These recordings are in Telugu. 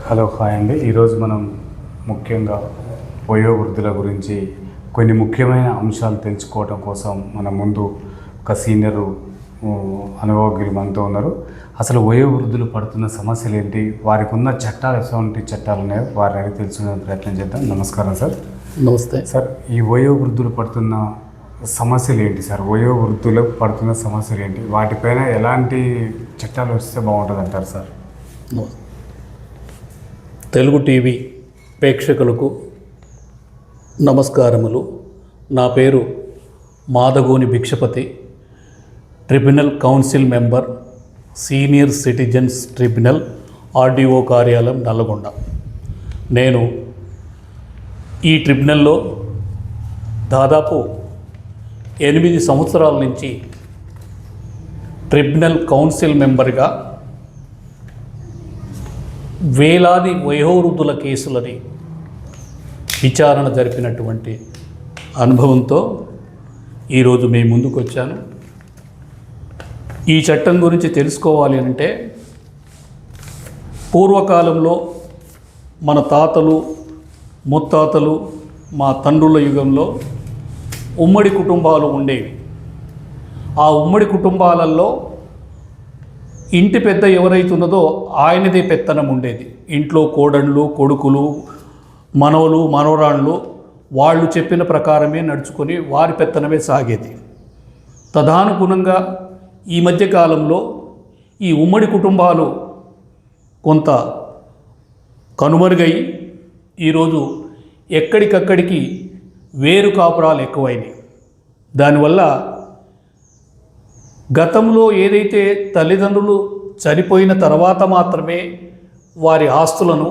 హలో హాయ్ అండి. ఈరోజు మనం ముఖ్యంగా వయోవృద్ధుల గురించి కొన్ని ముఖ్యమైన అంశాలు తెలుసుకోవడం కోసం మన ముందు ఒక సీనియర్ అనుభవజ్ఞులు మనతో ఉన్నారు. అసలు వయోవృద్ధులు పడుతున్న సమస్యలు ఏంటి, వారికి ఉన్న చట్టాలు ఎటువంటి చట్టాలు ఉన్నాయో వారిని తెలుసుకునే ప్రయత్నం చేద్దాం. నమస్కారం సార్. నమస్తే సార్. ఈ వయోవృద్ధులు పడుతున్న సమస్యలు ఏంటి సార్? వయోవృద్ధులు పడుతున్న సమస్యలు ఏంటి, వాటిపైన ఎలాంటి చట్టాలు వస్తే బాగుంటుంది అంటారు సార్? తెలుగు టీవీ ప్రేక్షకులకు నమస్కారములు. నా పేరు Madagoni Bhikshapathi, tribunal council member, senior citizens tribunal, RDO కార్యాలయం నల్లగొండ. నేను ఈ ట్రిబ్యునల్లో దాదాపు 8 సంవత్సరాల నుంచి ట్రిబ్యునల్ కౌన్సిల్ మెంబర్గా వేలాది వయోవృద్ధుల కేసులని విచారణ జరిపినటువంటి అనుభవంతో ఈరోజు మేము ముందుకు వచ్చాను. ఈ చట్టం గురించి తెలుసుకోవాలి అంటే పూర్వకాలంలో మన తాతలు ముత్తాతలు మా తండ్రుల యుగంలో ఉమ్మడి కుటుంబాలు ఉండేవి. ఆ ఉమ్మడి కుటుంబాలలో ఇంటి పెద్ద ఎవరైతున్నదో ఆయనదే పెత్తనం ఉండేది. ఇంట్లో కోడళ్ళు, కొడుకులు, మనవలు, మనవరాళ్ళు వాళ్ళు చెప్పిన ప్రకారమే నడుచుకొని వారి పెత్తనమే సాగేది. తదనుగుణంగా ఈ మధ్యకాలంలో ఈ ఉమ్మడి కుటుంబాలు కొంత కనుమరుగై ఈరోజు ఎక్కడికక్కడికి వేరు కాపురాలు ఎక్కువైనాయి. దానివల్ల గతంలో ఏదైతే తల్లిదండ్రులు చనిపోయిన తర్వాత మాత్రమే వారి ఆస్తులను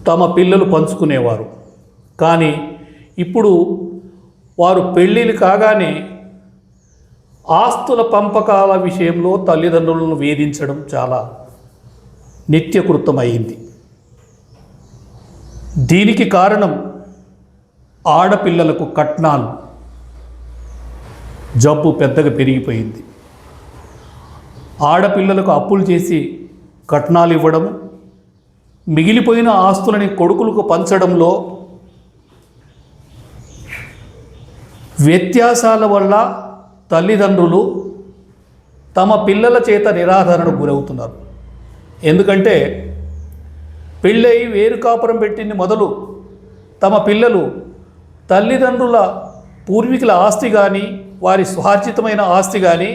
తమ పిల్లలు పంచుకునేవారు. కానీ ఇప్పుడు వారు పెళ్ళిళ్ళు కాగానే ఆస్తుల పంపకాల విషయంలో తల్లిదండ్రులను వేధించడం చాలా నిత్యకృతమైంది. దీనికి కారణం ఆడపిల్లలకు కట్నాలు జబ్బు పెద్దగా పెరిగిపోయింది. ఆడపిల్లలకు అప్పులు చేసి కట్నాలు ఇవ్వడం, మిగిలిపోయిన ఆస్తులని కొడుకులకు పంచడంలో వ్యత్యాసాల వల్ల తల్లిదండ్రులు తమ పిల్లల చేత నిరాదరణకు గురవుతున్నారు. ఎందుకంటే పెళ్ళై వేరు కాపురం పెట్టింది మొదలు తమ పిల్లలు తల్లిదండ్రుల పూర్వీకుల ఆస్తి కానీ వారి స్వార్జితమైన ఆస్తి కానీ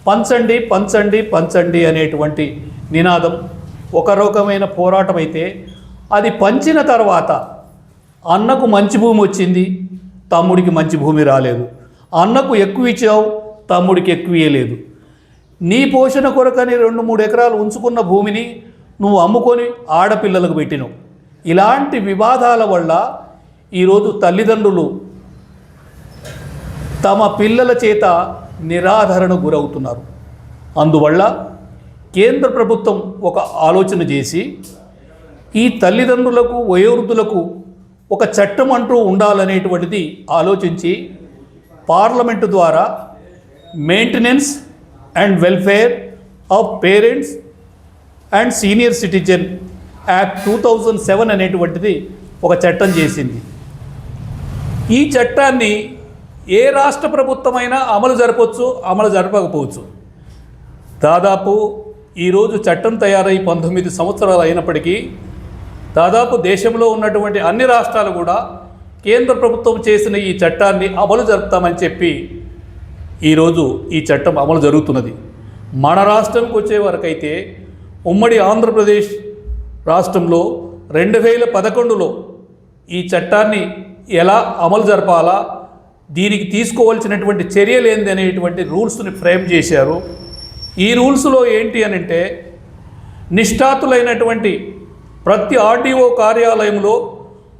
పంచండి పంచండి పంచండి అనేటువంటి నినాదం ఒక రకమైన పోరాటం అయితే, అది పంచిన తర్వాత అన్నకు మంచి భూమి వచ్చింది, తమ్ముడికి మంచి భూమి రాలేదు. అన్నకు ఎక్కువ ఇచ్చావు, తమ్ముడికి ఎక్కువ ఇవ్వలేదు. నీ పోషణ కొరకని 2-3 ఎకరాలు ఉంచుకున్న భూమిని నువ్వు అమ్ముకొని ఆడపిల్లలకు పెట్టినావు. ఇలాంటి వివాదాల వల్ల ఈరోజు తల్లిదండ్రులు తమ పిల్లల చేత నిరాదరణ గురవుతున్నారు. అందువల్ల కేంద్ర ప్రభుత్వం ఒక ఆలోచన చేసి ఈ తల్లిదండ్రులకు వయోవృద్ధులకు ఒక చట్టం అంటూ ఉండాలనేటువంటిది ఆలోచించి పార్లమెంటు ద్వారా maintenance and welfare of parents and senior citizen act 2007 అనేటువంటిది ఒక చట్టం చేసింది. ఈ చట్టాన్ని ఏ రాష్ట్ర ప్రభుత్వమైనా అమలు జరపవచ్చు, అమలు జరపకపోవచ్చు. దాదాపు ఈరోజు చట్టం తయారై 19 సంవత్సరాలు అయినప్పటికీ దాదాపు దేశంలో ఉన్నటువంటి అన్ని రాష్ట్రాలు కూడా కేంద్ర ప్రభుత్వం చేసిన ఈ చట్టాన్ని అమలు జరుపుతామని చెప్పి ఈరోజు ఈ చట్టం అమలు జరుగుతున్నది. మన రాష్ట్రంకి వచ్చే వరకైతే ఉమ్మడి ఆంధ్రప్రదేశ్ రాష్ట్రంలో 2011లో ఈ చట్టాన్ని ఎలా అమలు జరపాలా, దీనికి తీసుకోవాల్సినటువంటి చర్యలు ఏంది అనేటువంటి రూల్స్ని ఫ్రేమ్ చేశారు. ఈ రూల్స్లో ఏంటి అని అంటే, నిష్ఠాతులైనటువంటి ప్రతి ఆర్డీఓ కార్యాలయంలో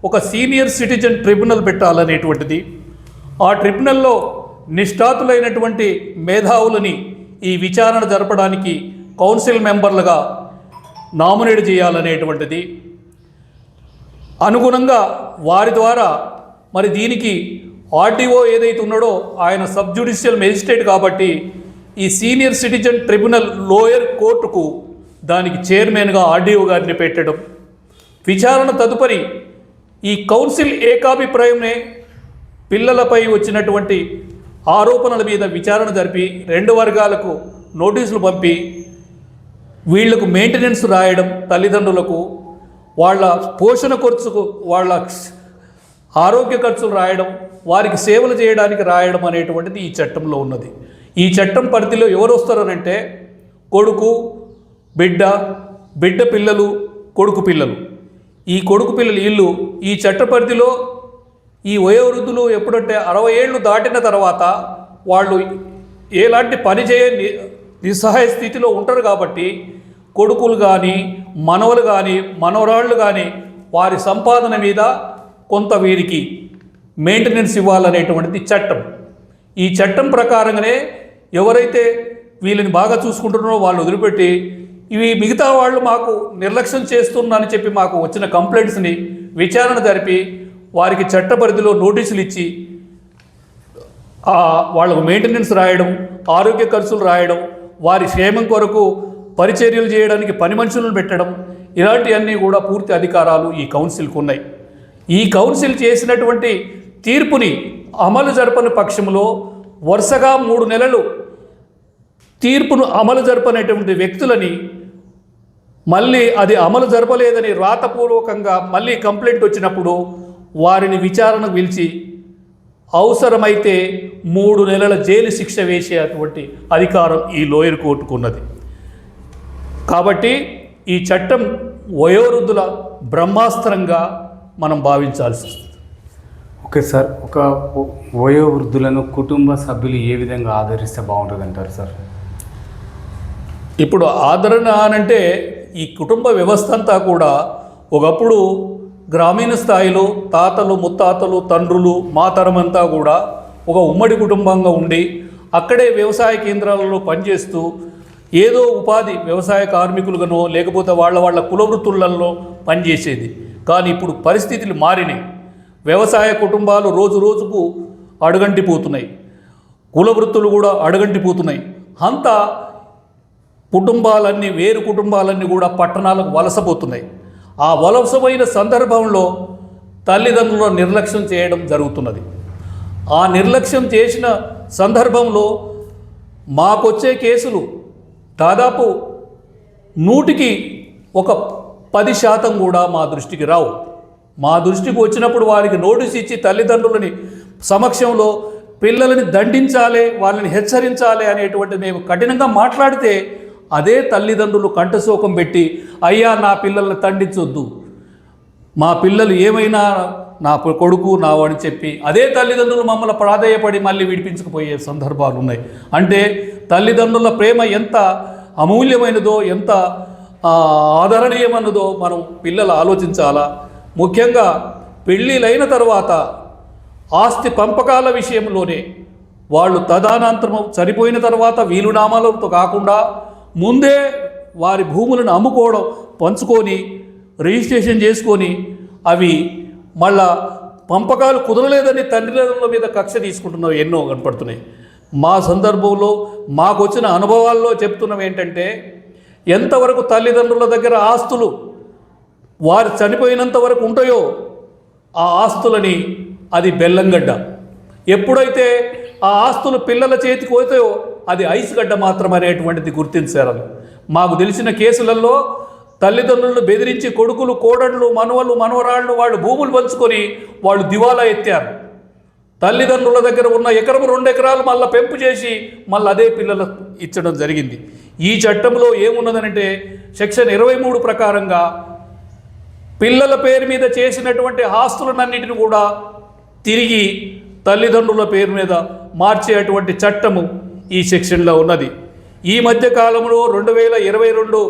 ఒక సీనియర్ సిటిజన్ ట్రిబ్యునల్ పెట్టాలనేటువంటిది, ఆ ట్రిబ్యునల్లో నిష్ఠాతులైనటువంటి మేధావులని ఈ విచారణ జరపడానికి కౌన్సిల్ మెంబర్లుగా నామినేట్ చేయాలనేటువంటిది, అనుగుణంగా వారి ద్వారా మరి దీనికి ఆర్డీఓ ఏదైతే ఉన్నాడో ఆయన సబ్ జ్యుడిషియల్ మెజిస్ట్రేట్ కాబట్టి ఈ సీనియర్ సిటిజన్ ట్రిబ్యునల్ లోయర్ కోర్టుకు దానికి చైర్మన్గా ఆర్డీఓ గారిని పెట్టడం, విచారణ తదుపరి ఈ కౌన్సిల్ ఏకాభిప్రాయమే పిల్లలపై వచ్చినటువంటి ఆరోపణల మీద విచారణ జరిపి 2 వర్గాలకు నోటీసులు పంపి వీళ్లకు మెయింటెనెన్స్ రాయడం, తల్లిదండ్రులకు వాళ్ళ పోషణ ఖర్చుకు, వాళ్ళ ఆరోగ్య ఖర్చులు రాయడం, వారికి సేవలు చేయడానికి రాయడం అనేటువంటిది ఈ చట్టంలో ఉన్నది. ఈ చట్టం పరిధిలో ఎవరు వస్తారనంటే కొడుకు, బిడ్డ పిల్లలు, కొడుకు పిల్లలు. ఈ కొడుకు పిల్లలు వీళ్ళు ఈ చట్ట పరిధిలో ఈ వయోవృద్ధులు ఎప్పుడంటే 60 ఏళ్ళు దాటిన తర్వాత వాళ్ళు ఎలాంటి పని నిస్సహాయ స్థితిలో ఉంటారు కాబట్టి కొడుకులు కానీ, మనవలు కానీ, మనవరాళ్ళు కానీ వారి సంపాదన మీద కొంత వీరికి మెయింటెనెన్స్ ఇవ్వాలనేటువంటిది చట్టం. ఈ చట్టం ప్రకారంగానే ఎవరైతే వీళ్ళని బాగా చూసుకుంటున్నారో వాళ్ళు వదిలిపెట్టి ఇవి మిగతా వాళ్ళు మాకు నిర్లక్ష్యం చేస్తున్నారని చెప్పి మాకు వచ్చిన కంప్లైంట్స్ని విచారణ జరిపి వారికి చట్ట పరిధిలో నోటీసులు ఇచ్చి వాళ్ళకు మెయింటెనెన్స్ రాయడం, ఆరోగ్య ఖర్చులు రాయడం, వారి క్షేమం కొరకు పరిచర్యలు చేయడానికి పని మనుషులను పెట్టడం, ఇలాంటివన్నీ కూడా పూర్తి అధికారాలు ఈ కౌన్సిల్కు ఉన్నాయి. ఈ కౌన్సిల్ చేసినటువంటి తీర్పుని అమలు జరపని పక్షంలో వరుసగా 3 నెలలు తీర్పును అమలు జరపనేటువంటి వ్యక్తులని మళ్ళీ అది అమలు జరపలేదని రాతపూర్వకంగా మళ్ళీ కంప్లైంట్ వచ్చినప్పుడు వారిని విచారణకు పిలిచి అవసరమైతే 3 నెలల జైలు శిక్ష వేసేటువంటి అధికారం ఈ లోయర్ కోర్టుకు ఉన్నది. కాబట్టి ఈ చట్టం వయోవృద్ధుల బ్రహ్మాస్త్రంగా మనం భావించాల్సి వస్తుంది. ఓకే సార్, ఒక వయోవృద్ధులను కుటుంబ సభ్యులు ఏ విధంగా ఆదరిస్తే బాగుంటుంది అంటారు సార్? ఇప్పుడు ఆదరణ అనంటే ఈ కుటుంబ వ్యవస్థ అంతా కూడా ఒకప్పుడు గ్రామీణ స్థాయిలో తాతలు, ముత్తాతలు, తండ్రులు, మా తరమంతా కూడా ఒక ఉమ్మడి కుటుంబంగా ఉండి అక్కడే వ్యవసాయ కేంద్రాలలో పనిచేస్తూ ఏదో ఉపాధి వ్యవసాయ కార్మికులుగానో లేకపోతే వాళ్ళ కులవృత్తులలో పనిచేసేది. కానీ ఇప్పుడు పరిస్థితులు మారినాయి. వ్యవసాయ కుటుంబాలు రోజు రోజుకు అడుగంటిపోతున్నాయి, కులవృత్తులు కూడా అడుగంటిపోతున్నాయి. అంతా వేరు కుటుంబాలన్నీ కూడా పట్టణాలకు వలసపోతున్నాయి. ఆ వలసపోయిన సందర్భంలో తల్లిదండ్రుల నిర్లక్ష్యం చేయడం జరుగుతున్నది. ఆ నిర్లక్ష్యం చేసిన సందర్భంలో మాకొచ్చే కేసులు దాదాపు 100కి ఒక 10% కూడా మా దృష్టికి రావు. మా దృష్టికి వచ్చినప్పుడు వారికి నోటీస్ ఇచ్చి తల్లిదండ్రులని సమక్షంలో పిల్లలని దండించాలి, వాళ్ళని హెచ్చరించాలి అనేటువంటి మేము కఠినంగా మాట్లాడితే అదే తల్లిదండ్రులు కంఠశోకం పెట్టి అయ్యా నా పిల్లల్ని దండించొద్దు, మా పిల్లలు ఏమైనా నా కొడుకు నా వాడని చెప్పి అదే తల్లిదండ్రులు మమ్మల్ని ప్రాధేయపడి మళ్ళీ విడిపించుకుపోయే సందర్భాలు ఉన్నాయి. అంటే తల్లిదండ్రుల ప్రేమ ఎంత అమూల్యమైనదో, ఎంత ఆదరణీయమైనదో మనం పిల్లలు ఆలోచించాలా. ముఖ్యంగా పెళ్ళిళ్ళైన తర్వాత ఆస్తి పంపకాల విషయంలోనే వాళ్ళు తదనంతరం చనిపోయిన తర్వాత వీలునామాలతో కాకుండా ముందే వారి భూములను అమ్ముకోవడం, పంచుకొని రిజిస్ట్రేషన్ చేసుకొని అవి మళ్ళా పంపకాలు కుదరలేదని తండ్రుల మీద కక్ష తీసుకుంటున్నవి ఎన్నో కనపడుతున్నాయి. మా సందర్భంలో మాకు వచ్చిన అనుభవాల్లో చెప్తున్నవి ఏంటంటే ఎంతవరకు తల్లిదండ్రుల దగ్గర ఆస్తులు వారు చనిపోయినంత వరకు ఉంటాయో ఆ ఆస్తులని అది బెల్లంగడ్డ, ఎప్పుడైతే ఆ ఆస్తులు పిల్లల చేతికి పోతాయో అది ఐస్ గడ్డ మాత్రం అనేటువంటిది గుర్తించారు. మాకు తెలిసిన కేసులలో తల్లిదండ్రులను బెదిరించి కొడుకులు, కోడళ్ళు, మనవలు, మనవరాళ్ళు వాళ్ళు భూములు పంచుకొని వాళ్ళు దివాలా ఎత్తారు. తల్లిదండ్రుల దగ్గర ఉన్న 1 ఎకరం 2 ఎకరాలు మళ్ళీ పెంపు చేసి మళ్ళీ అదే పిల్లలు ఇచ్చడం జరిగింది. ఈ చట్టంలో ఏమున్నదనంటే సెక్షన్ 23 ప్రకారంగా పిల్లల పేరు మీద చేసినటువంటి ఆస్తులన్నింటిని కూడా తిరిగి తల్లిదండ్రుల పేరు మీద మార్చేటువంటి చట్టము ఈ సెక్షన్లో ఉన్నది. ఈ మధ్య కాలంలో 2022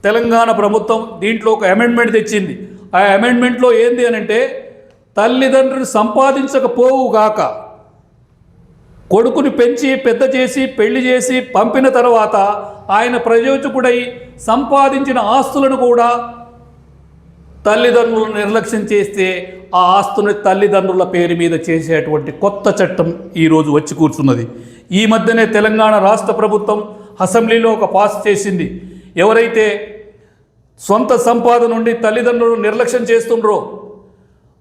తెలంగాణ ప్రభుత్వం దీంట్లో ఒక అమెండ్మెంట్ తెచ్చింది. ఆ అమెండ్మెంట్లో ఏంది అనంటే తల్లిదండ్రులు సంపాదించకపోవుగాక కొడుకుని పెంచి పెద్ద చేసి పెళ్లి చేసి పంపిన తర్వాత ఆయన ప్రయోజకుడై సంపాదించిన ఆస్తులను కూడా తల్లిదండ్రులను నిర్లక్ష్యం చేస్తే ఆ ఆస్తుని తల్లిదండ్రుల పేరు మీద చేసేటువంటి కొత్త చట్టం ఈరోజు వచ్చి కూర్చున్నది. ఈ మధ్యనే తెలంగాణ రాష్ట్ర ప్రభుత్వం అసెంబ్లీలో ఒక పాస్ చేసింది. ఎవరైతే సొంత సంపాదన నుండి తల్లిదండ్రులు నిర్లక్ష్యం చేస్తుండ్రో,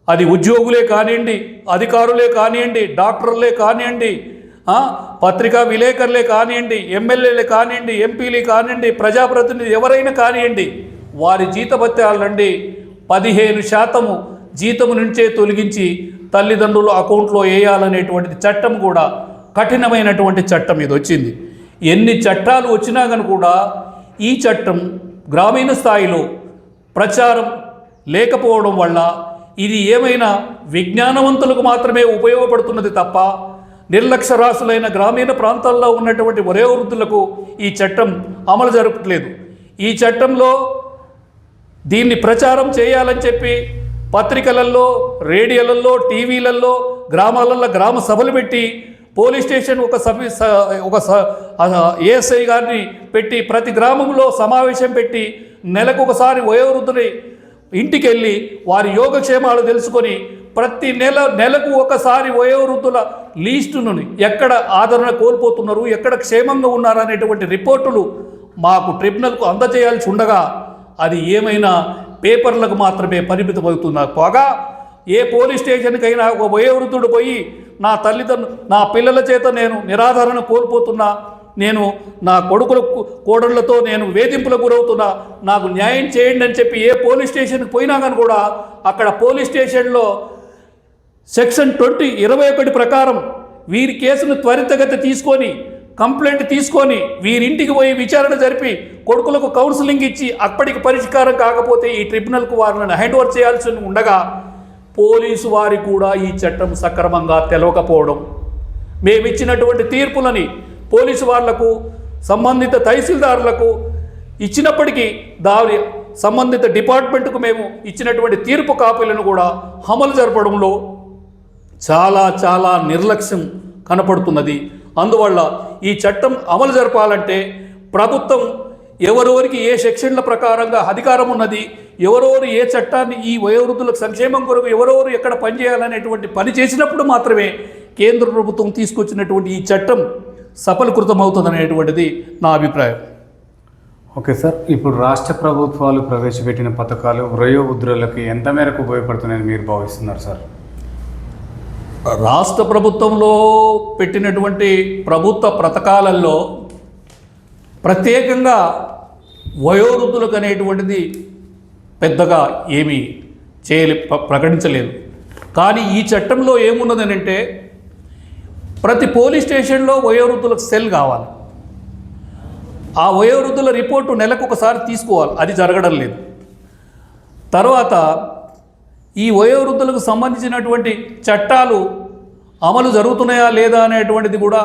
అది ఉద్యోగులే కానివ్వండి, అధికారులే కానివ్వండి, డాక్టర్లే కానివ్వండి, పత్రికా విలేకరులే కానివ్వండి, ఎమ్మెల్యేలే కానివ్వండి, ఎంపీలే కానివ్వండి, ప్రజాప్రతినిధి ఎవరైనా కానివ్వండి, వారి జీతభత్యాల నుండి 15% జీతము నుంచే తొలగించి తల్లిదండ్రుల అకౌంట్లో వేయాలనేటువంటిది చట్టం కూడా కఠినమైనటువంటి చట్టం ఇది వచ్చింది. ఎన్ని చట్టాలు వచ్చినా కానీ కూడా ఈ చట్టం గ్రామీణ స్థాయిలో ప్రచారం లేకపోవడం వల్ల ఇది ఏమైనా విజ్ఞానవంతులకు మాత్రమే ఉపయోగపడుతున్నది తప్ప నిర్లక్ష్యరాశులైన గ్రామీణ ప్రాంతాల్లో ఉన్నటువంటి వయోవృద్ధులకు ఈ చట్టం అమలు జరపట్లేదు. ఈ చట్టంలో దీన్ని ప్రచారం చేయాలని చెప్పి పత్రికలలో, రేడియోలలో, టీవీలలో, గ్రామాలలో గ్రామ సభలు పెట్టి పోలీస్ స్టేషన్ ఒక ఏఎస్ఐ గారిని పెట్టి ప్రతి గ్రామంలో సమావేశం పెట్టి నెలకొకసారి వయోవృద్ధుని ఇంటికి వెళ్ళి వారి యోగక్షేమాలు తెలుసుకొని ప్రతి నెలకు ఒకసారి వయోవృద్ధుల లీస్టును ఎక్కడ ఆదరణ కోల్పోతున్నారు, ఎక్కడ క్షేమంగా ఉన్నారు అనేటువంటి రిపోర్టులు మాకు ట్రిబ్యునల్కు అందజేయాల్సి ఉండగా అది ఏమైనా పేపర్లకు మాత్రమే పరిమితం అవుతున్నారు. పోగా ఏ పోలీస్ స్టేషన్కైనా ఒక వయోవృద్ధుడు పోయి నా పిల్లల చేత నేను నిరాదరణ కోల్పోతున్నా, నేను నా కోడళ్లతో నేను వేధింపులకు గురవుతున్నా, నాకు న్యాయం చేయండి అని చెప్పి ఏ పోలీస్ స్టేషన్కి పోయినా కానీ కూడా అక్కడ పోలీస్ స్టేషన్లో సెక్షన్ 21 ప్రకారం వీరి కేసును త్వరితగతి తీసుకొని కంప్లైంట్ తీసుకొని వీరింటికి పోయి విచారణ జరిపి కొడుకులకు కౌన్సిలింగ్ ఇచ్చి అప్పటికి పరిష్కారం కాకపోతే ఈ ట్రిబ్యునల్కు వారిని హ్యాండ్ ఓవర్ చేయాల్సి ఉండగా పోలీసు వారి కూడా ఈ చట్టం సక్రమంగా తెలవకపోవడం, మేమిచ్చినటువంటి తీర్పులని పోలీసు వాళ్లకు సంబంధిత తహసీల్దారులకు ఇచ్చినప్పటికీ దాని సంబంధిత డిపార్ట్మెంట్కు మేము ఇచ్చినటువంటి తీర్పు కాపీలను కూడా అమలు జరపడంలో చాలా నిర్లక్ష్యం కనపడుతున్నది. అందువల్ల ఈ చట్టం అమలు జరపాలంటే ప్రభుత్వం ఎవరెవరికి ఏ సెక్షన్ల ప్రకారంగా అధికారం ఉన్నది, ఎవరెవరు ఏ చట్టాన్ని ఈ వయోవృద్ధులకు సంక్షేమం కొరకు ఎవరెవరు ఎక్కడ పనిచేయాలనేటువంటి పని చేసినప్పుడు మాత్రమే కేంద్ర ప్రభుత్వం తీసుకొచ్చినటువంటి ఈ చట్టం సఫలీకృతమవుతుందనేటువంటిది నా అభిప్రాయం. ఓకే సార్, ఇప్పుడు రాష్ట్ర ప్రభుత్వాలు ప్రవేశపెట్టిన పథకాలు వయోవృద్ధులకు ఎంత మేరకు ఉపయోగపడుతున్నాయని మీరు భావిస్తున్నారు సార్? రాష్ట్ర ప్రభుత్వంలో పెట్టినటువంటి ప్రభుత్వ పథకాలలో ప్రత్యేకంగా వయోవృద్ధులకు అనేటువంటిది పెద్దగా ఏమీ ప్రకటించలేదు. కానీ ఈ చట్టంలో ఏమున్నదని అంటే ప్రతి పోలీస్ స్టేషన్లో వయోవృద్ధులకు సెల్ కావాలి, ఆ వయోవృద్ధుల రిపోర్టు నెలకు ఒకసారి తీసుకోవాలి, అది జరగడం లేదు. తర్వాత ఈ వయోవృద్ధులకు సంబంధించినటువంటి చట్టాలు అమలు జరుగుతున్నాయా లేదా అనేటువంటిది కూడా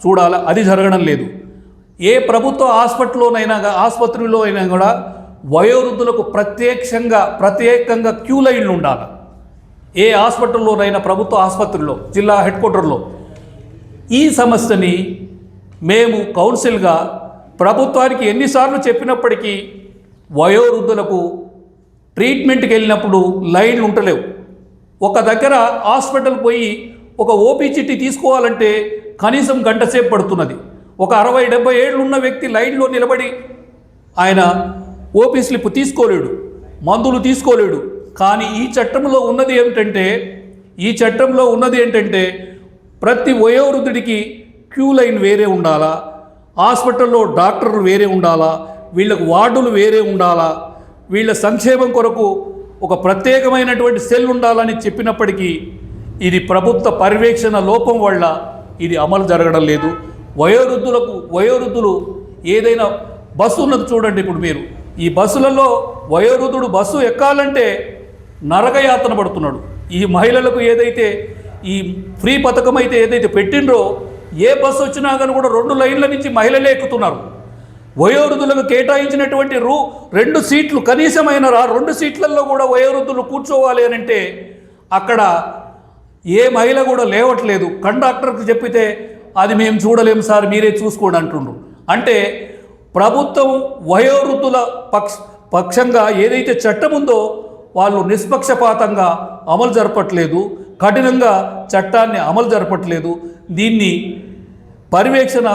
చూడాలి, అది జరగడం లేదు. ఏ ప్రభుత్వ ఆసుపత్రిలో అయినా కూడా వయోవృద్ధులకు ప్రత్యేకంగా క్యూ లైన్లు ఉండాలి. ఏ హాస్పిటల్లోనైనా ప్రభుత్వ ఆసుపత్రిలో జిల్లా హెడ్ క్వార్టర్లో ఈ సమస్యని మేము కౌన్సిల్గా ప్రభుత్వానికి ఎన్నిసార్లు చెప్పినప్పటికీ వయోవృద్ధులకు ట్రీట్మెంట్కి వెళ్ళినప్పుడు లైన్లు ఉండలేవు. ఒక దగ్గర హాస్పిటల్ పోయి ఒక ఓపీ చిట్టి తీసుకోవాలంటే కనీసం గంట సేపు పడుతున్నది. ఒక 60-70 ఏళ్ళు ఉన్న వ్యక్తి లైన్లో నిలబడి ఆయన ఓపీ స్లిప్ తీసుకోలేడు, మందులు తీసుకోలేడు. కానీ ఈ చట్టంలో ఉన్నది ఏంటంటే ప్రతి వయోవృద్ధుడికి క్యూ లైన్ వేరే ఉండాలా, హాస్పిటల్లో డాక్టర్లు వేరే ఉండాలా, వీళ్ళకు వార్డులు వేరే ఉండాలా, వీళ్ళ సంక్షేమం కొరకు ఒక ప్రత్యేకమైనటువంటి సెల్ ఉండాలని చెప్పినప్పటికీ ఇది ప్రభుత్వ పర్యవేక్షణ లోపం వల్ల ఇది అమలు జరగడం లేదు. వయోవృద్ధులు ఏదైనా బస్సు ఉన్నది చూడండి, ఇప్పుడు మీరు ఈ బస్సులలో వయోవృద్ధుడు బస్సు ఎక్కాలంటే నరకయాతన పడుతున్నాడు. ఈ మహిళలకు ఏదైతే ఈ ఫ్రీ పథకం అయితే ఏదైతే పెట్టిండ్రో ఏ బస్సు వచ్చినా కానీ కూడా 2 లైన్ల నుంచి మహిళలే ఎక్కుతున్నారు. వయోవృద్ధులకు కేటాయించినటువంటి 2 సీట్లు కనీసమైన 2 సీట్లలో కూడా వయోవృద్ధులు కూర్చోవాలి అని అంటే అక్కడ ఏ మహిళ కూడా లేవట్లేదు. కండక్టర్కి చెప్పితే అది మేము చూడలేము సార్, మీరే చూసుకోండి అంటుండ్రు. అంటే ప్రభుత్వం వయోవృద్ధుల పక్షంగా ఏదైతే చట్టం ఉందో వాళ్ళు నిష్పక్షపాతంగా అమలు జరపట్లేదు, కఠినంగా చట్టాన్ని అమలు జరపట్లేదు. దీన్ని పర్యవేక్షణ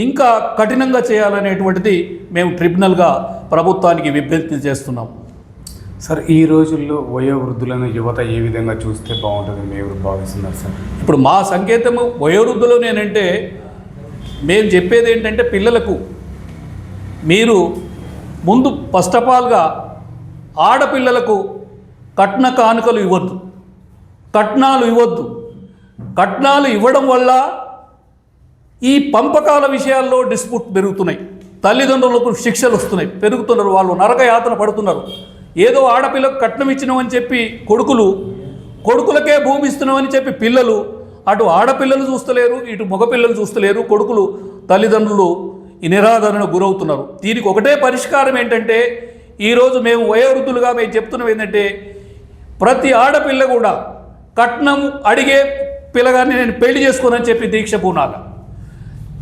ఇంకా కఠినంగా చేయాలనేటువంటిది మేము ట్రిబ్యునల్గా ప్రభుత్వానికి విజ్ఞప్తి చేస్తున్నాం. సార్, ఈ రోజుల్లో వయోవృద్ధులను యువత ఏ విధంగా చూస్తే బాగుంటుంది మీరు భావిస్తున్నారు సార్? ఇప్పుడు మా సంకేతము వయోవృద్ధులు నేనంటే మేము చెప్పేది ఏంటంటే పిల్లలకు మీరు ముందు ఫస్ట్ ఆఫ్ ఆల్గా ఆడపిల్లలకు కట్న కానుకలు ఇవ్వద్దు, కట్నాలు ఇవ్వద్దు. కట్నాలు ఇవ్వడం వల్ల ఈ పంపకాల విషయాల్లో డిస్ప్యూట్ పెరుగుతున్నాయి, తల్లిదండ్రులకు శిక్షలు వస్తున్నాయి, పెరుగుతున్నారు, వాళ్ళు నరకయాతన పడుతున్నారు. ఏదో ఆడపిల్లకు కట్నం ఇచ్చినామని చెప్పి కొడుకులకే భూమి ఇస్తున్నామని చెప్పి పిల్లలు అటు ఆడపిల్లలు చూస్తలేరు, ఇటు మగపిల్లలు చూస్తలేరు. కొడుకులు తల్లిదండ్రులు ఈ నిరాదరణకు గురవుతున్నారు. దీనికి ఒకటే పరిష్కారం ఏంటంటే ఈరోజు మేము వయోవృద్ధులుగా మేము చెప్తున్నది ఏంటంటే ప్రతి ఆడపిల్ల కూడా కట్నం అడిగే పిల్లగాన్ని నేను పెళ్లి చేసుకోనని చెప్పి దీక్ష పూనాలి.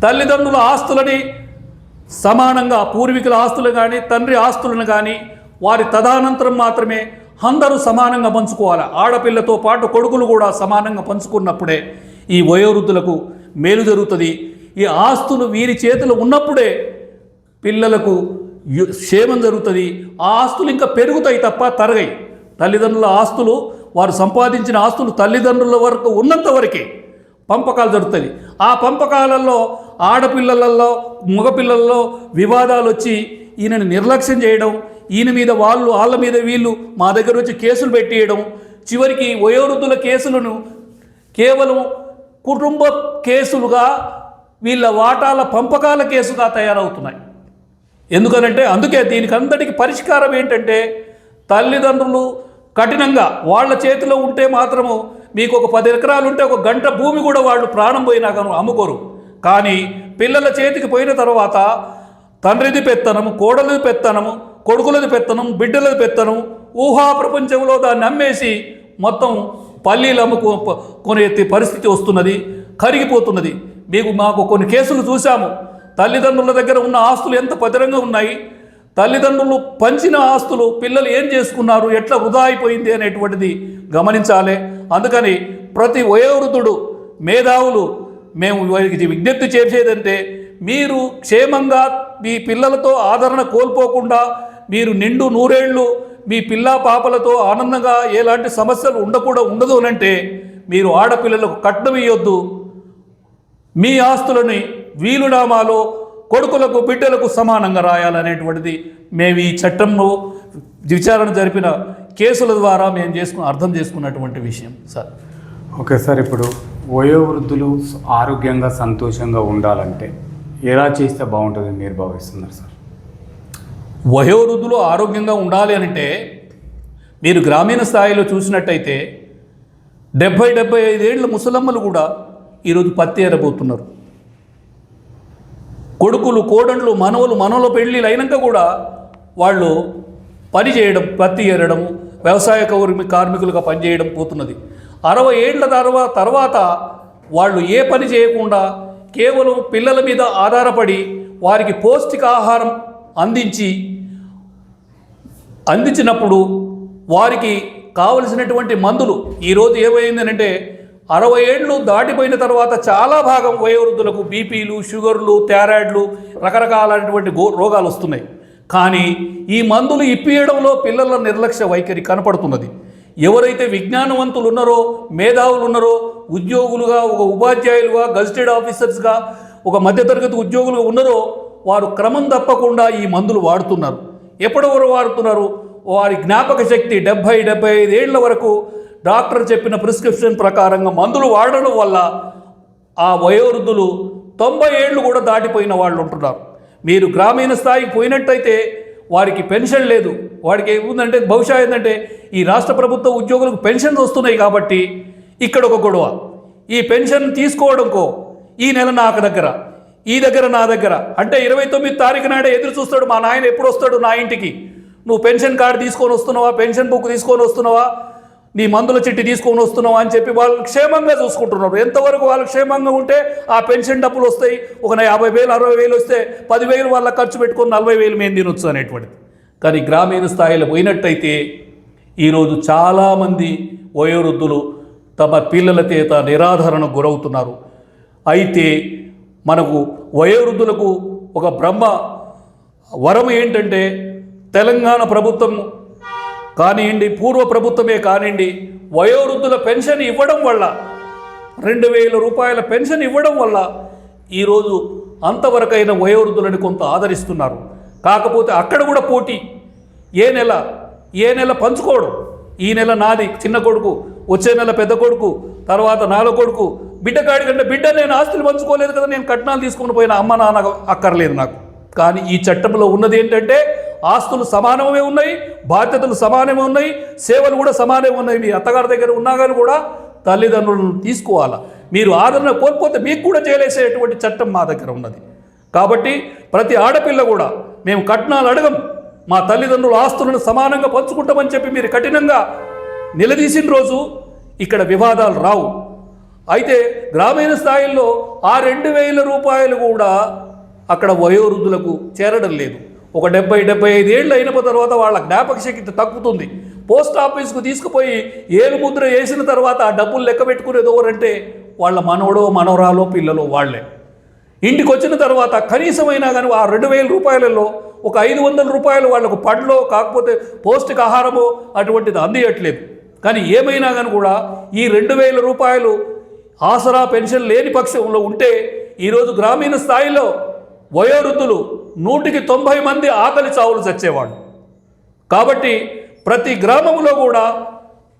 తల్లిదండ్రుల ఆస్తులని సమానంగా పూర్వీకుల ఆస్తులు కానీ తండ్రి ఆస్తులను కానీ వారి తదనంతరం మాత్రమే అందరూ సమానంగా పంచుకోవాలి. ఆడపిల్లతో పాటు కొడుకులు కూడా సమానంగా పంచుకున్నప్పుడే ఈ వయోవృద్ధులకు మేలు జరుగుతుంది. ఈ ఆస్తులు వీరి చేతులు ఉన్నప్పుడే పిల్లలకు క్షేమం జరుగుతుంది. ఆ ఆస్తులు ఇంకా పెరుగుతాయి తప్ప తరగయి. తల్లిదండ్రుల ఆస్తులు, వారు సంపాదించిన ఆస్తులు తల్లిదండ్రుల వరకు ఉన్నంత వరకే పంపకాలు జరుగుతుంది. ఆ పంపకాలలో ఆడపిల్లలలో మగపిల్లల్లో వివాదాలు వచ్చి ఈయనని నిర్లక్ష్యం చేయడం, ఈయన మీద వాళ్ళ మీద వీళ్ళు మా దగ్గర వచ్చి కేసులు పెట్టేయడం, చివరికి వయోవృద్ధుల కేసులను కేవలం కుటుంబ కేసులుగా వీళ్ళ వాటాల పంపకాల కేసుగా తయారవుతున్నాయి. ఎందుకనంటే అందుకే దీనికి అంతటికి పరిష్కారం ఏంటంటే తల్లిదండ్రులు కఠినంగా వాళ్ళ చేతిలో ఉంటే మాత్రము మీకు ఒక 10 ఎకరాలు ఉంటే ఒక గంట భూమి కూడా వాళ్ళు ప్రాణం పోయినా కానీ అమ్ముకోరు. కానీ పిల్లల చేతికి పోయిన తర్వాత తండ్రిది పెత్తనము, కోడలిది పెత్తనము, కొడుకులది పెత్తనం, బిడ్డలది పెత్తనం, ఊహా ప్రపంచంలో దాన్ని అమ్మేసి మొత్తం పల్లీలు కొనే పరిస్థితి వస్తున్నది, కరిగిపోతున్నది. మాకు కొన్ని కేసులు చూసాము. తల్లిదండ్రుల దగ్గర ఉన్న ఆస్తులు ఎంత భద్రంగా ఉన్నాయి, తల్లిదండ్రులు పంచిన ఆస్తులు పిల్లలు ఏం చేసుకున్నారు, ఎట్లా వృధా అయిపోయింది అనేటువంటిది గమనించాలి. అందుకని ప్రతి వయోవృద్ధుడు మేధావులు మేము వారికి విజ్ఞప్తి చేసేదంటే మీరు క్షేమంగా మీ పిల్లలతో ఆదరణ కోల్పోకుండా మీరు నిండు నూరేళ్ళు మీ పిల్ల పాపలతో ఆనందంగా ఎలాంటి సమస్యలు ఉండదు అనంటే మీరు ఆడపిల్లలకు కట్నం ఇవ్వద్దు. మీ ఆస్తులని వీలునామాలో కొడుకులకు బిడ్డలకు సమానంగా రాయాలనేటువంటిది మేము ఈ చట్టంలో విచారణ జరిపిన కేసుల ద్వారా మేము అర్థం చేసుకున్నటువంటి విషయం సార్. ఓకే సార్, ఇప్పుడు వయోవృద్ధులు ఆరోగ్యంగా సంతోషంగా ఉండాలంటే ఎలా చేస్తే బాగుంటుందని మీరు భావిస్తున్నారు సార్? వయోవృద్ధులు ఆరోగ్యంగా ఉండాలి అంటే మీరు గ్రామీణ స్థాయిలో చూసినట్టయితే 70-75 ఏళ్ళ ముసలమ్మలు కూడా ఈరోజు పత్తి ఏరబోతున్నారు. కొడుకులు, కోడళ్ళు, మనవల పెళ్ళిళ్ళు అయినాక కూడా వాళ్ళు పని చేయడం, పత్తి ఏరడము, వ్యవసాయ కార్మికులుగా పనిచేయడం పోతున్నది. 60 ఏళ్ళ తర్వాత వాళ్ళు ఏ పని చేయకుండా కేవలం పిల్లల మీద ఆధారపడి వారికి పౌష్టికాహారం అందించినప్పుడు వారికి కావలసినటువంటి మందులు ఈరోజు ఏమైందనంటే 60 ఏళ్ళు దాటిపోయిన తర్వాత చాలా భాగం వయోవృద్ధులకు బీపీలు, షుగర్లు, థైరాయిడ్లు, రకరకాలైనటువంటి రోగాలు వస్తున్నాయి. కానీ ఈ మందులు ఇప్పియడంలో పిల్లల నిర్లక్ష్య వైఖరి కనపడుతున్నది. ఎవరైతే విజ్ఞానవంతులు ఉన్నారో, మేధావులు ఉన్నారో, ఉద్యోగులుగా, ఒక ఉపాధ్యాయులుగా, గజిటెడ్ ఆఫీసర్స్గా, ఒక మధ్యతరగతి ఉద్యోగులుగా ఉన్నారో వారు క్రమం తప్పకుండా ఈ మందులు వాడుతున్నారు. ఎప్పటి వరకు వాడుతున్నారు? వారి జ్ఞాపక శక్తి 70-75 ఏళ్ల వరకు డాక్టర్ చెప్పిన ప్రిస్క్రిప్షన్ ప్రకారంగా మందులు వాడడం వల్ల ఆ వయోవృద్ధులు 90 ఏళ్ళు కూడా దాటిపోయిన వాళ్ళు ఉంటున్నారు. మీరు గ్రామీణ స్థాయికి పోయినట్టయితే వారికి పెన్షన్ లేదు. వాడికి ఏముందంటే బహుశా ఏంటంటే ఈ రాష్ట్ర ప్రభుత్వ ఉద్యోగులకు పెన్షన్స్ వస్తున్నాయి కాబట్టి ఇక్కడ ఒక గొడవ. ఈ పెన్షన్ తీసుకోవడంకో ఈ నెల ఈ దగ్గర నా దగ్గర అంటే 29 తారీఖు నాడే ఎదురు చూస్తాడు, మా నాయన ఎప్పుడు వస్తాడు నా ఇంటికి, నువ్వు పెన్షన్ కార్డు తీసుకొని వస్తున్నావా, పెన్షన్ బుక్ తీసుకొని వస్తున్నావా, నీ మందుల చిట్టి తీసుకొని వస్తున్నావా అని చెప్పి వాళ్ళు క్షేమంగా చూసుకుంటున్నారు. ఎంతవరకు వాళ్ళు క్షేమంగా ఉంటే ఆ పెన్షన్ డబ్బులు వస్తాయి. ఒక 50,000 60,000 వస్తే 10,000 వాళ్ళకి ఖర్చు పెట్టుకొని 40,000 మేము తినొచ్చు అనేటువంటిది. కానీ గ్రామీణ స్థాయిలో పోయినట్టయితే ఈరోజు చాలామంది వయోవృద్ధులు తమ పిల్లల చేత నిరాధరణకు గురవుతున్నారు. అయితే మనకు వయోవృద్ధులకు ఒక బ్రహ్మ వరం ఏంటంటే తెలంగాణ ప్రభుత్వం కానివ్వండి, పూర్వ ప్రభుత్వమే కానివ్వండి, వయోవృద్ధుల పెన్షన్ ఇవ్వడం వల్ల 2000 రూపాయల పెన్షన్ ఇవ్వడం వల్ల ఈరోజు అంతవరకైన వయోవృద్ధులని కొంత ఆదరిస్తున్నారు. కాకపోతే అక్కడ కూడా పోటీ, ఏ నెల పంచుకోవడం. ఈ నెల నాది చిన్న కొడుకు, వచ్చే నెల పెద్ద కొడుకు, తర్వాత నాలుగో కొడుకు, బిడ్డ కాడి కంటే బిడ్డ నేను ఆస్తులు పంచుకోలేదు కదా, నేను కట్నాలు తీసుకుని పోయిన అమ్మ నాన్న అక్కర్లేదు నాకు. కానీ ఈ చట్టంలో ఉన్నది ఏంటంటే ఆస్తులు సమానమే ఉన్నాయి, బాధ్యతలు సమానమే ఉన్నాయి, సేవలు కూడా సమానమే ఉన్నాయి. మీ అత్తగారి దగ్గర ఉన్నా కానీ కూడా తల్లిదండ్రులను తీసుకోవాలా. మీరు ఆదరణ కోల్పోతే మీకు కూడా చేయలేసేటువంటి చట్టం మా దగ్గర ఉన్నది. కాబట్టి ప్రతి ఆడపిల్ల కూడా మేము కట్నాలు అడగం, మా తల్లిదండ్రుల ఆస్తులను సమానంగా పంచుకుంటామని చెప్పి మీరు కఠినంగా నిలదీసిన రోజు ఇక్కడ వివాదాలు రావు. అయితే గ్రామీణ స్థాయిలో ఆ 2000 రూపాయలు కూడా అక్కడ వయోవృద్ధులకు చేరడం లేదు. ఒక 70-75 ఏళ్ళు అయిన తర్వాత వాళ్ళ జ్ఞాపక శక్తి తగ్గుతుంది. పోస్ట్ ఆఫీస్కు తీసుకుపోయి ఏలు ముద్ర వేసిన తర్వాత ఆ డబ్బులు లెక్క పెట్టుకునేది ఎవరంటే వాళ్ళ మనవడో మనవరాలో పిల్లలో వాళ్ళే. ఇంటికి వచ్చిన తర్వాత కనీసమైనా కానీ ఆ 2000 రూపాయలలో ఒక 500 రూపాయలు వాళ్ళకు పండ్లో కాకపోతే పౌష్టికాహారమో అటువంటిది అందియట్లేదు. కానీ ఏమైనా కానీ కూడా ఈ 2000 రూపాయలు ఆసరా పెన్షన్ లేని పక్షంలో ఉంటే ఈరోజు గ్రామీణ స్థాయిలో వయోవృద్ధులు 100కి 90 మంది ఆకలి చావులు చచ్చేవాళ్ళు. కాబట్టి ప్రతి గ్రామంలో కూడా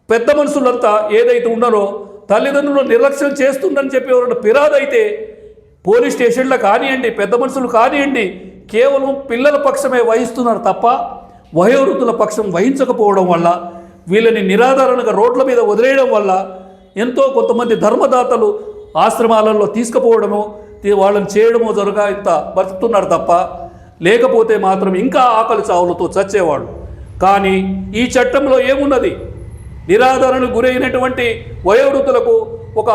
పెద్ద మనుషులంతా ఏదైతే ఉన్నారో తల్లిదండ్రులు నిర్లక్ష్యం చేస్తుందని చెప్పి ఎవరైనా ఫిర్యాదు పోలీస్ స్టేషన్లో కానివ్వండి, పెద్ద మనుషులు కానివ్వండి, కేవలం పిల్లల పక్షమే వహిస్తున్నారు తప్ప వయోవృద్ధుల పక్షం వహించకపోవడం వల్ల, వీళ్ళని నిరాధారణగా రోడ్ల మీద వదిలేయడం వల్ల ఎంతో కొంతమంది ధర్మదాతలు ఆశ్రమాలలో తీసుకుపోవడము వాళ్ళని చేయడమో ఇంత బతుకుతున్నారు తప్ప, లేకపోతే మాత్రం ఇంకా ఆకలి చావులతో చచ్చేవాళ్ళు. కానీ ఈ చట్టంలో ఏమున్నది? నిరాధారణకు గురైనటువంటి వయోవృద్ధులకు ఒక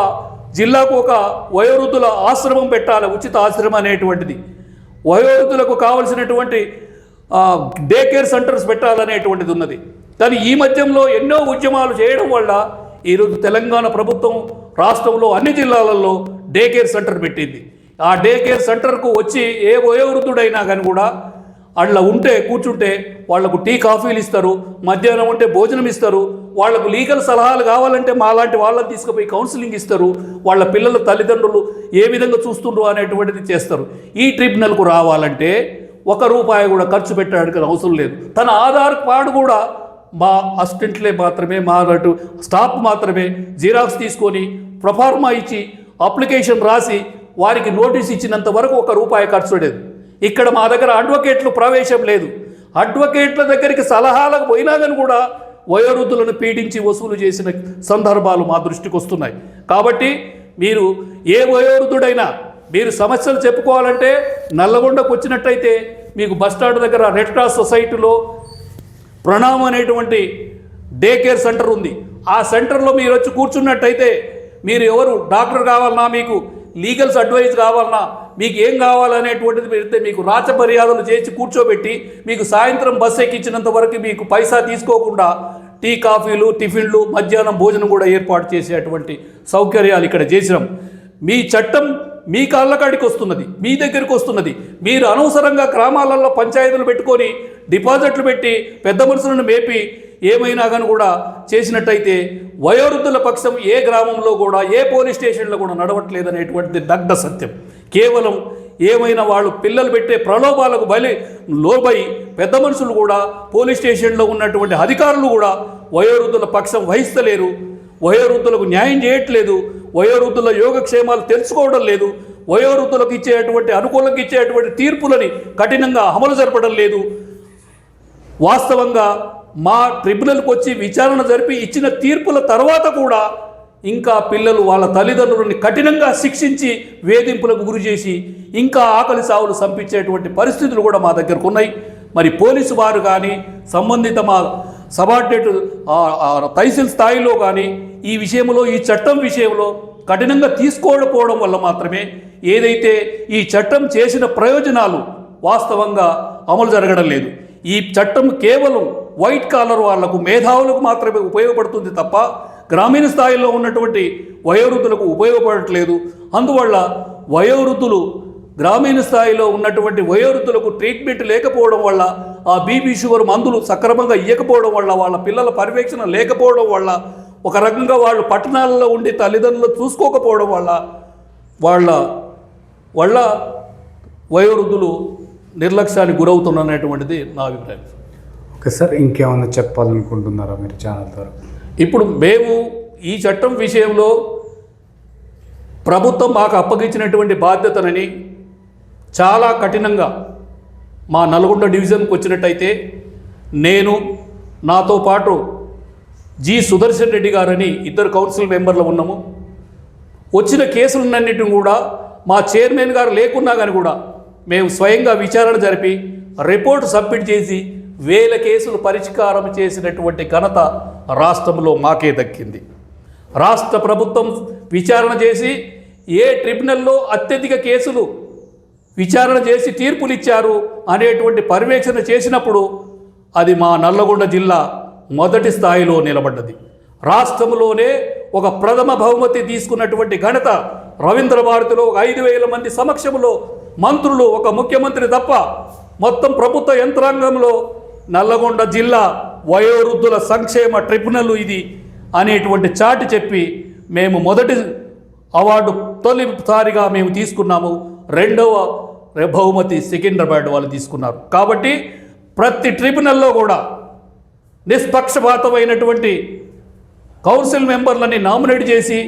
జిల్లాకు ఒక వయోవృద్ధుల ఆశ్రమం పెట్టాలి, ఉచిత ఆశ్రమం అనేటువంటిది. వయోవృద్ధులకు కావలసినటువంటి డే కేర్ సెంటర్స్ పెట్టాలనేటువంటిది ఉన్నది. కానీ ఈ మధ్యంలో ఎన్నో ఉద్యమాలు చేయడం వల్ల ఈరోజు తెలంగాణ ప్రభుత్వం రాష్ట్రంలో అన్ని జిల్లాలలో డే కేర్ సెంటర్ పెట్టింది. ఆ డే కేర్ సెంటర్కు వచ్చి ఏ వయోవృద్ధుడైనా కానీ కూడా అట్లా ఉంటే కూర్చుంటే వాళ్లకు టీ కాఫీలు ఇస్తారు, మధ్యాహ్నం ఉంటే భోజనం ఇస్తారు, వాళ్లకు లీగల్ సలహాలు కావాలంటే మాలాంటి వాళ్ళని తీసుకుపోయి కౌన్సిలింగ్ ఇస్తారు, వాళ్ళ పిల్లల తల్లిదండ్రులు ఏ విధంగా చూస్తుండ్రు అనేటువంటిది చేస్తారు. ఈ ట్రిబ్యునల్కు రావాలంటే ₹1 కూడా ఖర్చు పెట్టడానికి అవసరం లేదు. తన ఆధార్ కార్డు కూడా మా అసిస్టెంట్లే మాత్రమే, మా స్టాఫ్ మాత్రమే జిరాక్స్ తీసుకొని ప్రొఫార్మా ఇచ్చి అప్లికేషన్ రాసి వారికి నోటీస్ ఇచ్చినంత వరకు ₹1 ఖర్చు లేదు. ఇక్కడ మా దగ్గర అడ్వకేట్లు ప్రవేశం లేదు. అడ్వకేట్ల దగ్గరికి సలహాలకు పోయినా కానీ కూడా వయోవృద్ధులను పీడించి వసూలు చేసిన సందర్భాలు మా దృష్టికి వస్తున్నాయి. కాబట్టి మీరు ఏ వయోవృద్ధుడైనా మీరు సమస్యలు చెప్పుకోవాలంటే నల్లగొండకు వచ్చినట్టయితే మీకు బస్టాండ్ దగ్గర రెడ్ క్రాస్ సొసైటీలో ప్రణామ్ అనేటువంటి డే కేర్ సెంటర్ ఉంది. ఆ సెంటర్లో మీరు వచ్చి కూర్చున్నట్టయితే మీరు ఎవరు డాక్టర్ కావాలన్నా, మీకు లీగల్స్ అడ్వైజ్ కావాలన్నా, మీకు ఏం కావాలనేటువంటిది పెడితే మీకు రాచమర్యాదలు చేసి కూర్చోబెట్టి మీకు సాయంత్రం బస్సు ఎక్కించినంత వరకు మీకు పైసా తీసుకోకుండా టీ కాఫీలు టిఫిన్లు మధ్యాహ్నం భోజనం కూడా ఏర్పాటు చేసేటువంటి సౌకర్యాలు ఇక్కడ చేసినాం. మీ చట్టం మీ కాళ్ళకాడికి వస్తున్నది, మీ దగ్గరికి వస్తున్నది. మీరు అనవసరంగా గ్రామాలలో పంచాయతీలు పెట్టుకొని డిపాజిట్లు పెట్టి పెద్ద మనుషులను మేపి ఏమైనా కానీ కూడా చేసినట్టయితే వయోవృద్ధుల పక్షం ఏ గ్రామంలో కూడా ఏ పోలీస్ స్టేషన్లో కూడా నడవట్లేదనేటువంటిది దగ్ధ సత్యం. కేవలం ఏమైనా వాళ్ళు పిల్లలు పెట్టే ప్రలోభాలకు లోబై పెద్ద మనుషులు కూడా పోలీస్ స్టేషన్లో ఉన్నటువంటి అధికారులు కూడా వయోవృద్ధుల పక్షం వహిస్తలేరు, వయోవృద్ధులకు న్యాయం చేయట్లేదు, వయోవృద్ధుల యోగక్షేమాలు తెలుసుకోవడం లేదు, వయోవృద్ధులకు ఇచ్చేటువంటి అనుకూలంగా ఇచ్చేటువంటి తీర్పులని కఠినంగా అమలు జరపడం లేదు. వాస్తవంగా మా ట్రిబ్యునల్కి వచ్చి విచారణ జరిపి ఇచ్చిన తీర్పుల తర్వాత కూడా ఇంకా పిల్లలు వాళ్ళ తల్లిదండ్రులని కఠినంగా శిక్షించి వేధింపులకు గురి చేసి ఇంకా ఆకలి సావులు సంపించేటువంటి పరిస్థితులు కూడా మా దగ్గరకు ఉన్నాయి. మరి పోలీసు వారు కానీ సంబంధిత మా సబార్డినేట్ తహసీల్ స్థాయిలో కానీ ఈ విషయంలో, ఈ చట్టం విషయంలో కఠినంగా తీసుకోకపోవడం వల్ల మాత్రమే ఏదైతే ఈ చట్టం చేసిన ప్రయోజనాలు వాస్తవంగా అమలు జరగడం లేదు. ఈ చట్టం కేవలం వైట్ కాలర్ వాళ్లకు, మేధావులకు మాత్రమే ఉపయోగపడుతుంది తప్ప గ్రామీణ స్థాయిలో ఉన్నటువంటి వయోవృద్ధులకు ఉపయోగపడట్లేదు. అందువల్ల వయోవృద్ధులు గ్రామీణ స్థాయిలో ఉన్నటువంటి వయోవృద్ధులకు ట్రీట్మెంట్ లేకపోవడం వల్ల, ఆ బీపీ షుగర్ మందులు సక్రమంగా ఇవ్వకపోవడం వల్ల, వాళ్ళ పిల్లల పర్యవేక్షణ లేకపోవడం వల్ల, ఒక రకంగా వాళ్ళు పట్టణాలలో ఉండి తల్లిదండ్రులు చూసుకోకపోవడం వల్ల వయోవృద్ధులు నిర్లక్ష్యానికి గురవుతున్నటువంటిది నా అభిప్రాయం. ఓకే సార్, ఇంకేమైనా చెప్పాలనుకుంటున్నారా మీరు ఛానల్ ద్వారా? ఇప్పుడు మేము ఈ చట్టం విషయంలో ప్రభుత్వం మాకు అప్పగించినటువంటి బాధ్యతలని చాలా కఠినంగా మా నల్గొండ డివిజన్కి వచ్చినట్టయితే, నేను నాతో పాటు జి సుదర్శన్ రెడ్డి గారని ఇద్దరు కౌన్సిల్ మెంబర్లు ఉన్నాము. వచ్చిన కేసులన్నింటిని కూడా మా చైర్మన్ గారు లేకున్నా కానీ కూడా మేము స్వయంగా విచారణ జరిపి రిపోర్ట్ సబ్మిట్ చేసి 1000 కేసులు పరిష్కారం చేసినటువంటి ఘనత రాష్ట్రంలో మాకే దక్కింది. రాష్ట్ర ప్రభుత్వం విచారణ చేసి ఏ ట్రిబ్యునల్లో అత్యధిక కేసులు విచారణ చేసి తీర్పులు ఇచ్చారు అనేటువంటి పర్యవేక్షణ చేసినప్పుడు అది మా నల్లగొండ జిల్లా మొదటి స్థాయిలో నిలబడ్డది. రాష్ట్రంలోనే ఒక ప్రథమ బహుమతి తీసుకున్నటువంటి ఘనత రవీంద్ర భారతిలో 5,000 మంది సమక్షంలో మంత్రులు, ఒక ముఖ్యమంత్రి తప్ప మొత్తం ప్రభుత్వ యంత్రాంగంలో నల్లగొండ జిల్లా వయోవృద్ధుల సంక్షేమ ట్రిబ్యునల్ ఇది అనేటువంటి చాటి చెప్పి మేము మొదటి అవార్డు తొలిసారిగా మేము తీసుకున్నాము. రెండవ బహుమతి సికింద్రాబాద్ వాళ్ళు తీసుకున్నారు. కాబట్టి ప్రతి ట్రిబ్యునల్లో కూడా నిష్పక్షపాతమైనటువంటి కౌన్సిల్ మెంబర్లని నామినేట్ చేసి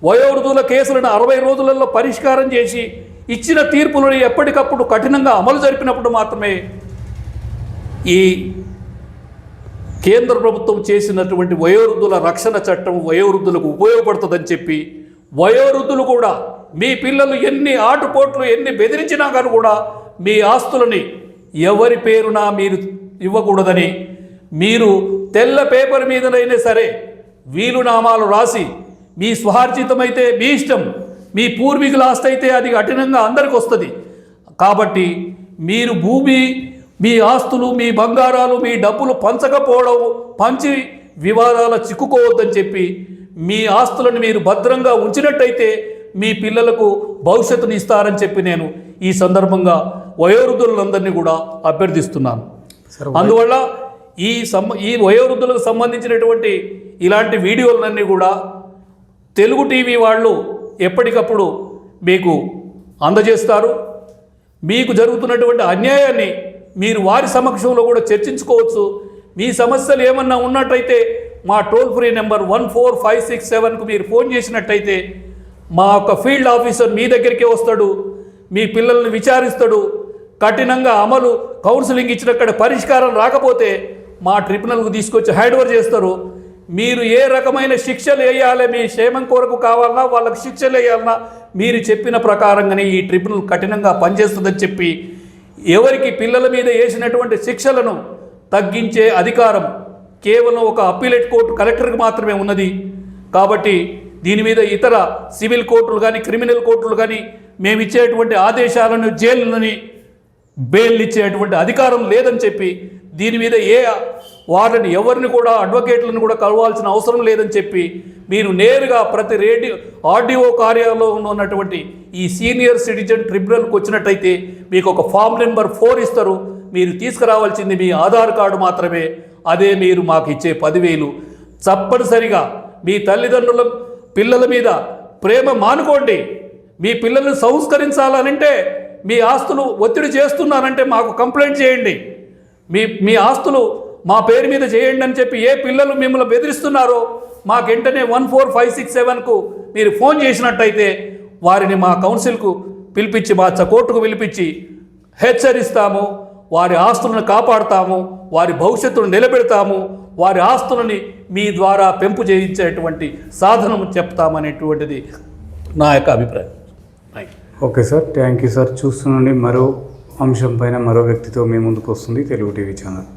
వయోవృద్ధుల కేసులను 60 రోజులలో పరిష్కారం చేసి ఇచ్చిన తీర్పులను ఎప్పటికప్పుడు కఠినంగా అమలు జరిపినప్పుడు మాత్రమే ఈ కేంద్ర ప్రభుత్వం చేసినటువంటి వయోవృద్ధుల రక్షణ చట్టం వయోవృద్ధులకు ఉపయోగపడుతుందని చెప్పి, వయోవృద్ధులు కూడా మీ పిల్లలు ఎన్ని ఆటుపోట్లు ఎన్ని బెదిరించినా కానీ కూడా మీ ఆస్తులని ఎవరి పేరున మీరు ఇవ్వకూడదని, మీరు తెల్ల పేపర్ మీదనైనా సరే వీలునామాలు రాసి, మీ స్వార్జితమైతే మీ ఇష్టం, మీ పూర్వీకుల ఆస్తి అయితే అది కఠినంగా అందరికి వస్తుంది. కాబట్టి మీరు భూమి, మీ ఆస్తులు, మీ బంగారాలు, మీ డబ్బులు పంచకపోవడం, పంచి వివాదాల చిక్కుకోవద్దని చెప్పి, మీ ఆస్తులను మీరు భద్రంగా ఉంచినట్టయితే మీ పిల్లలకు భవిష్యత్తుని ఇస్తారని చెప్పి నేను ఈ సందర్భంగా వయోవృద్ధులందరినీ కూడా అభ్యర్థిస్తున్నాను. అందువల్ల ఈ వయోవృద్ధులకు సంబంధించినటువంటి ఇలాంటి వీడియోలన్నీ కూడా తెలుగు టీవీ వాళ్ళు ఎప్పటికప్పుడు మీకు అందజేస్తారు. మీకు జరుగుతున్నటువంటి అన్యాయాన్ని మీరు వారి సమక్షంలో కూడా చర్చించుకోవచ్చు. మీ సమస్యలు ఏమన్నా ఉన్నట్టయితే మా టోల్ ఫ్రీ నెంబర్ 14567కు మీరు ఫోన్ చేసినట్టయితే మా యొక్క ఫీల్డ్ ఆఫీసర్ మీ దగ్గరికే వస్తాడు, మీ పిల్లల్ని విచారిస్తాడు. కఠినంగా అమలు కౌన్సిలింగ్ ఇచ్చినక్కడ పరిష్కారం రాకపోతే మా ట్రిబ్యునల్కు తీసుకొచ్చి హ్యాండ్ ఓవర్ చేస్తారు. మీరు ఏ రకమైన శిక్షలు వేయాలి, మీ క్షేమం కొరకు కావాలన్నా వాళ్ళకి శిక్షలు వేయాలన్నా మీరు చెప్పిన ప్రకారంగానే ఈ ట్రిబ్యునల్ కఠినంగా పనిచేస్తుందని చెప్పి, ఎవరికి పిల్లల మీద వేసినటువంటి శిక్షలను తగ్గించే అధికారం కేవలం ఒక అప్పీలేట్ కోర్టు కలెక్టర్కి మాత్రమే ఉన్నది. కాబట్టి దీని మీద ఇతర సివిల్ కోర్టులు కానీ క్రిమినల్ కోర్టులు కానీ మేము ఇచ్చేటువంటి ఆదేశాలను, జైలుని, బెయిల్ ఇచ్చేటువంటి అధికారం లేదని చెప్పి, దీని మీద వారిని ఎవరిని కూడా అడ్వకేట్లను కూడా కలవాల్సిన అవసరం లేదని చెప్పి, మీరు నేరుగా ప్రతి ఆర్డీఓ కార్యాలయంలో ఉన్నటువంటి ఈ సీనియర్ సిటిజన్ ట్రిబ్యునల్కి వచ్చినట్టయితే మీకు ఒక ఫామ్ నెంబర్ 4 ఇస్తారు. మీరు తీసుకురావాల్సింది మీ ఆధార్ కార్డు మాత్రమే. అదే మీరు మాకు ఇచ్చే 10,000. తప్పనిసరిగా మీ తల్లిదండ్రుల పిల్లల మీద ప్రేమ మానుకోండి. మీ పిల్లల్ని సంస్కరించాలనంటే, మీ ఆస్తులు ఒత్తిడి చేస్తున్నారంటే మాకు కంప్లైంట్ చేయండి. మీ ఆస్తులు మా పేరు మీద చేయండి అని చెప్పి ఏ పిల్లలు మిమ్మల్ని బెదిరిస్తున్నారో మాకు వెంటనే 14567కు మీరు ఫోన్ చేసినట్టయితే వారిని మా కౌన్సిల్కు పిలిపించి, మా కోర్టుకు పిలిపించి హెచ్చరిస్తాము. వారి ఆస్తులను కాపాడుతాము, వారి భవిష్యత్తును నిలబెడతాము, వారి ఆస్తులని మీ ద్వారా పెంపు చేయించేటువంటి సాధనం చెప్తామనేటువంటిది నా యొక్క అభిప్రాయం. Okay sir, thank you sir. చూస్తుండండి, మరో అంశం పైన మరో వ్యక్తితో మీ ముందుకు వస్తుంది తెలుగు టీవీ ఛానల్.